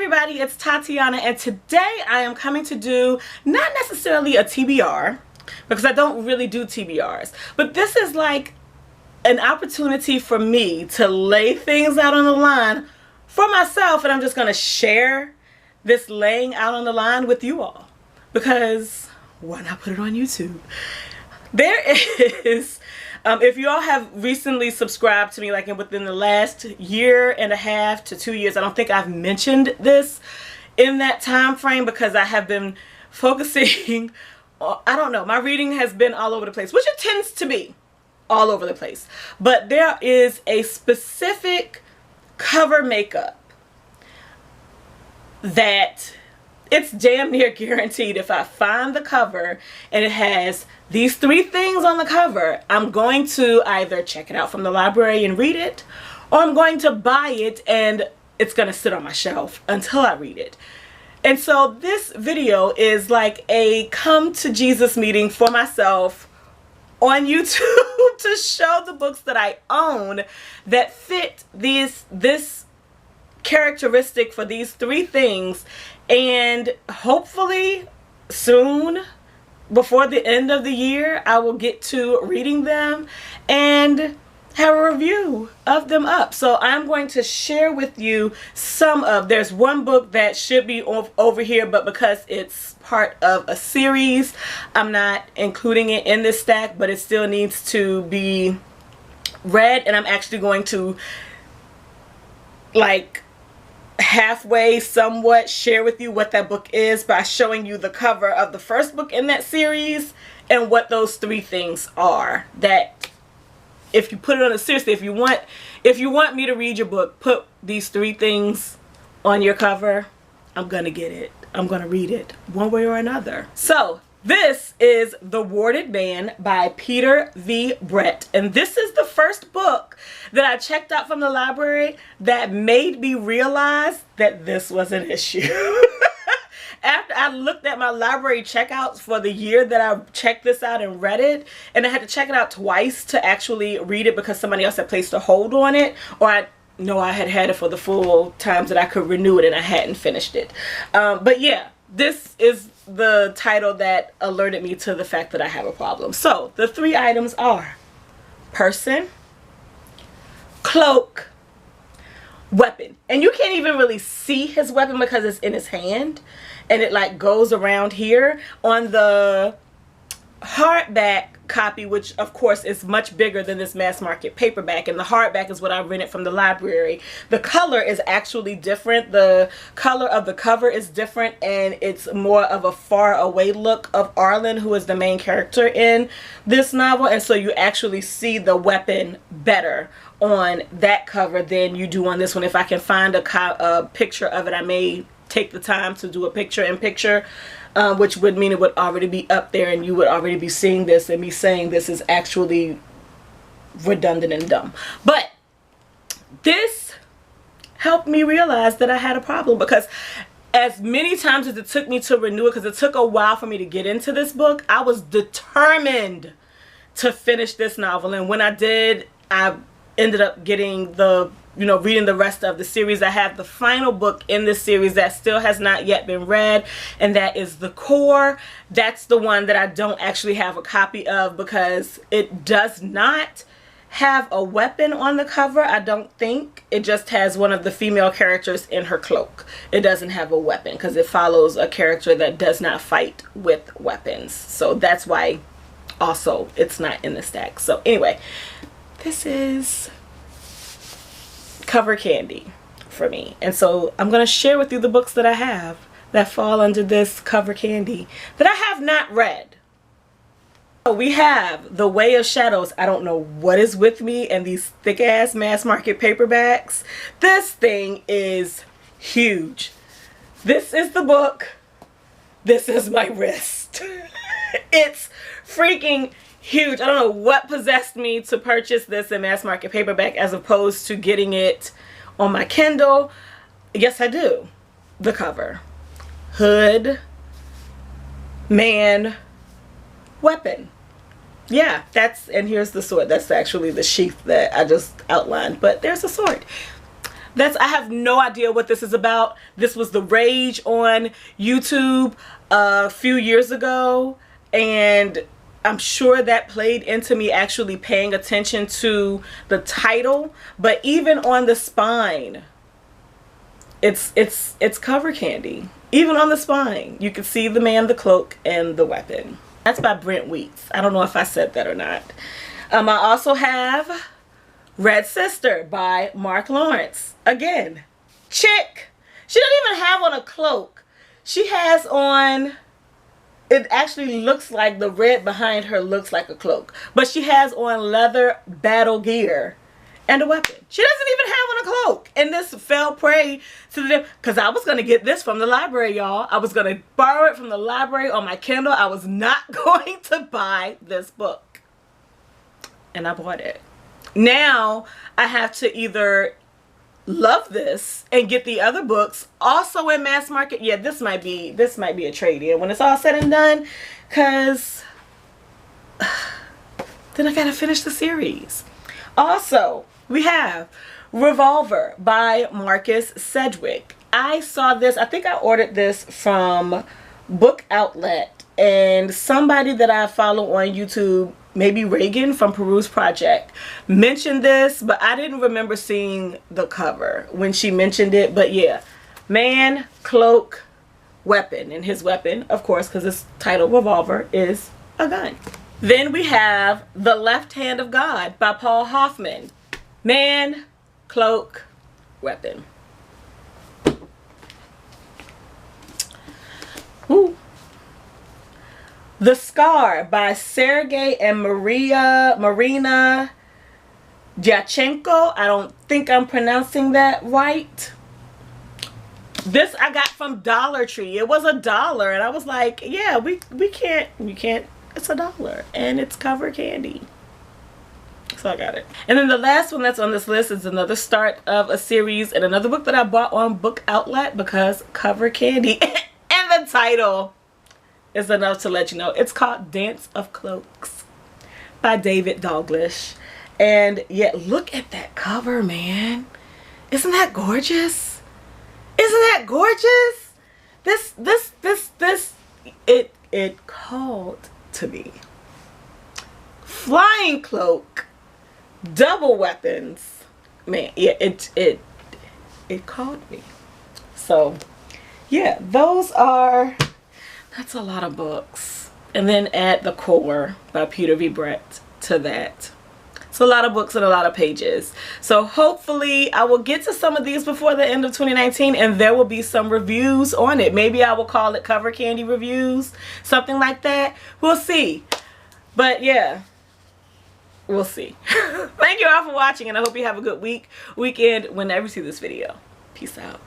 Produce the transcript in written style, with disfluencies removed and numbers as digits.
everybody, it's Tatiana, and today I am coming to do not necessarily a TBR because I don't really do TBRs, but this is like an opportunity for me to lay things out on the line for myself, and I'm just going to share this laying out on the line with you all because why not put it on YouTube? There is, if you all have recently subscribed to me, like within the last year and a half to 2 years, I don't think I've mentioned this in that time frame because I have been focusing on, I don't know, my reading has been all over the place, which it tends to be all over the place. But there is a specific cover makeup that it's damn near guaranteed if I find the cover and it has these 3 things on the cover, I'm going to either check it out from the library and read it, or I'm going to buy it and it's going to sit on my shelf until I read it. And so this video is like a come to Jesus meeting for myself on YouTube to show the books that I own that fit this characteristic for these 3 things, and hopefully soon, before the end of the year, I will get to reading them and have a review of them up. So I'm going to share with you some of, there's one book that should be over here, but because it's part of a series, I'm not including it in this stack, but it still needs to be read, and I'm actually going to like halfway somewhat share with you what that book is by showing you the cover of the first book in that series and what those 3 things are. That if you put it on a, seriously, if you want me to read your book, put these 3 things on your cover, I'm gonna get it. I'm gonna read it one way or another. So this is The Warded Man by Peter V. Brett, and this is the first book that I checked out from the library that made me realize that this was an issue. After I looked at my library checkouts for the year that I checked this out and read it, and I had to check it out twice to actually read it because somebody else had placed a hold on it, or I had it for the full times that I could renew it and I hadn't finished it. But yeah, this is the title that alerted me to the fact that I have a problem. So the 3 items are person, cloak, weapon. And you can't even really see his weapon because it's in his hand and it like goes around here. On the hardback copy, which of course is much bigger than this mass market paperback, and the hardback is what I rented from the library, the color is actually different. The color of the cover is different, and it's more of a far away look of Arlen, who is the main character in this novel, and so you actually see the weapon better on that cover than you do on this one. If I can find a picture of it, I may take the time to do a picture-in-picture, which would mean it would already be up there and you would already be seeing this, and me saying this is actually redundant and dumb. But this helped me realize that I had a problem, because as many times as it took me to renew it, because it took a while for me to get into this book, I was determined to finish this novel, and when I did, I ended up getting reading the rest of the series. I have the final book in this series that still has not yet been read, and that is The Core. That's the one that I don't actually have a copy of because it does not have a weapon on the cover, I don't think. It just has one of the female characters in her cloak. It doesn't have a weapon because it follows a character that does not fight with weapons. So that's why also it's not in the stack. So anyway, this is cover candy for me, and so I'm going to share with you the books that I have that fall under this cover candy that I have not read. So we have The Way of Shadows. I don't know what is with me and these thick ass mass market paperbacks. This thing is huge. This is the book. This is my wrist. It's freaking huge. I don't know what possessed me to purchase this in mass market paperback as opposed to getting it on my Kindle. Yes, I do. The cover, hood, man, weapon. Yeah, and here's the sword. That's actually the sheath that I just outlined, but there's a sword. I have no idea what this is about. This was the rage on YouTube a few years ago, and I'm sure that played into me actually paying attention to the title. But even on the spine, it's cover candy. Even on the spine, you can see the man, the cloak, and the weapon. That's by Brent Weeks. I don't know if I said that or not. I also have Red Sister by Mark Lawrence. Again, chick. She doesn't even have on a cloak. She has on, it actually looks like the red behind her looks like a cloak. But she has on leather battle gear and a weapon. She doesn't even have on a cloak. And this fell prey to the, because I was going to get this from the library, y'all. I was going to borrow it from the library on my Kindle. I was not going to buy this book. And I bought it. Now I have to either love this and get the other books also in mass market. Yeah, this might be a trade-in when it's all said and done, because then I gotta finish the series. Also, we have Revolver by Marcus Sedgwick. I saw this, I think I ordered this from Book Outlet, and somebody that I follow on YouTube, maybe Reagan from Peruse Project, mentioned this, but I didn't remember seeing the cover when she mentioned it. But yeah, man, cloak, weapon, and his weapon, of course, because it's titled Revolver, is a gun. Then we have The Left Hand of God by Paul Hoffman. Man, cloak, weapon. Woo. The Scar by Sergey and Marina Dyachenko. I don't think I'm pronouncing that right. This I got from Dollar Tree. It was $1, and I was like, yeah, we can't, it's $1, and it's cover candy. So I got it. And then the last one that's on this list is another start of a series and another book that I bought on Book Outlet because cover candy. And the title is enough to let you know. It's called Dance of Cloaks by David Dalglish. And yet, look at that cover, man. Isn't that gorgeous? Isn't that gorgeous? It called to me. Flying cloak, double weapons. Man, yeah, it called me. So, yeah, that's a lot of books. And then add The Core by Peter V. Brett to that. It's a lot of books and a lot of pages. So hopefully I will get to some of these before the end of 2019, and there will be some reviews on it. Maybe I will call it cover candy reviews, something like that. We'll see. But yeah, we'll see. Thank you all for watching, and I hope you have a good weekend whenever you see this video. Peace out.